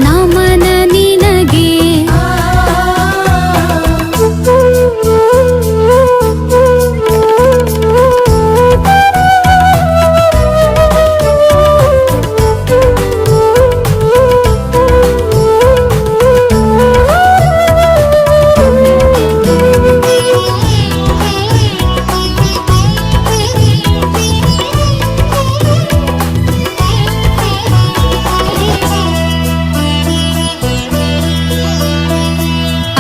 ನಮನ ನಿನಗೆ.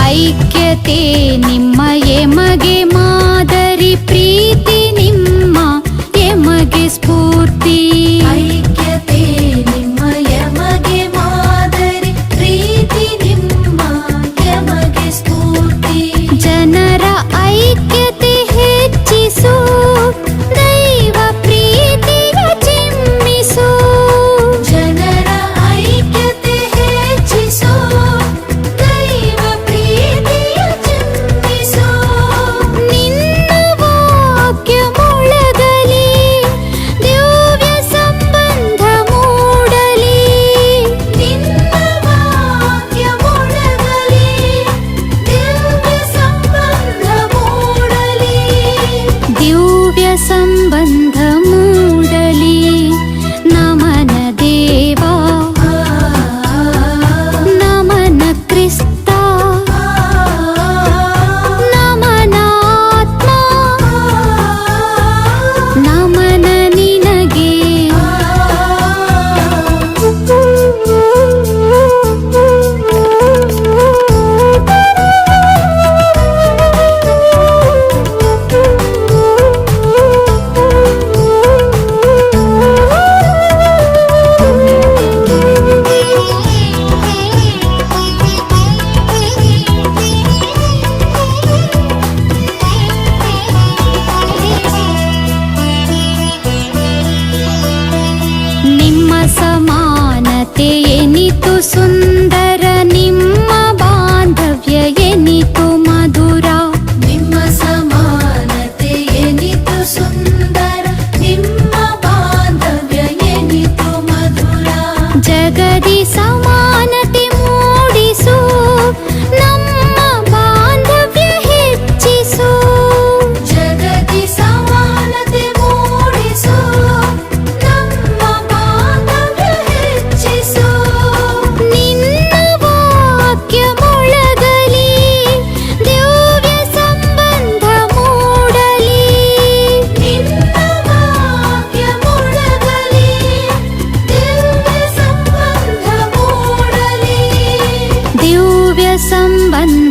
ಐಕ್ಯತೆ ನಿಮ್ಮ ಎಮಗೆ ಮಾದರಿ, ಪ್ರೀತಿ ನಿಮ್ಮ ಎಮಗೆ ಸ್ಫೂರ್ತಿ. ಐಕ್ಯತೆ ನಿಮ್ಮ ಎಮಗೆ ಮಾದರಿ, ಪ್ರೀತಿ ನಿಮ್ಮ ಎಮಗೆ ಸ್ಫೂರ್ತಿ. ಜನರ ಐಕ್ಯತೆ ಹೆಚ್ಚಿಸು, ದೈವ ಪ್ರೀತಿಯ ಚಿಮ್ಮಿಸು. ಜನರ ಐಕ್ಯತೆ ಹೆಚ್ಚಿಸು, ದೈವ ಪ್ರೀತಿಯ ಚಿಮ್ಮಿಸು. ನಿನ್ನ ವಾಕ್ಯ ಮೊಳಗಲಿ, ದಿವ್ಯ ಸಂಬಂಧ ಮೂಡಲಿ. ನಿನ್ನ ವಾಕ್ಯ ಮೊಳಗಲಿ, ದಿವ್ಯ ಸಂಬಂಧ ಮೂಡಲಿ. ದಿವ್ಯ ಸಂಬಂಧ ಮೂಡಲಿ. ನಮನ ದೇವಾ, ನಮನ ಕ್ರಿಸ್ತ, ನಮನ ಆತ್ಮ, ನಮನ ನಿನಗೆ. ನಿಮ್ಮ ಸಮಾನತೆ ಎನಿತು ಸುಂದರ, ನಿಮ್ಮ ಬಾಂಧವ್ಯ ಎನಿತು ಮಧುರ. ನಿಮ್ಮ ಸಮಾನತೆ ಎನಿತು ಸುಂದರ, ನಿಮ್ಮ ಬಾಂಧವ್ಯ ಎನಿತು ಮಧುರ. ಜಗದಿ ಸಮಾನತೆ ಮೂಡಿಸು, ನಮ್ಮ ಬಾಂಧವ್ಯ ಹೆಚ್ಚಿಸು. ಜಗದಿ ಸಮಾನತೆ ಮೂಡಿಸು, ನಮ್ಮ ಬಾಂಧವ್ಯ ಹೆಚ್ಚಿಸು. ನಿನ್ನ ವಾಕ್ಯ ಮೊಳಗಲಿ, ದಿವ್ಯ ಸಂಬಂಧ ಮೂಡಲಿ. ನಿನ್ನ ವಾಕ್ಯ ಮೊಳಗಲಿ, ದಿವ್ಯ ಸಂಬಂಧ ಮೂಡಲಿ. ದಿವ್ಯ ಸಂಬಂಧ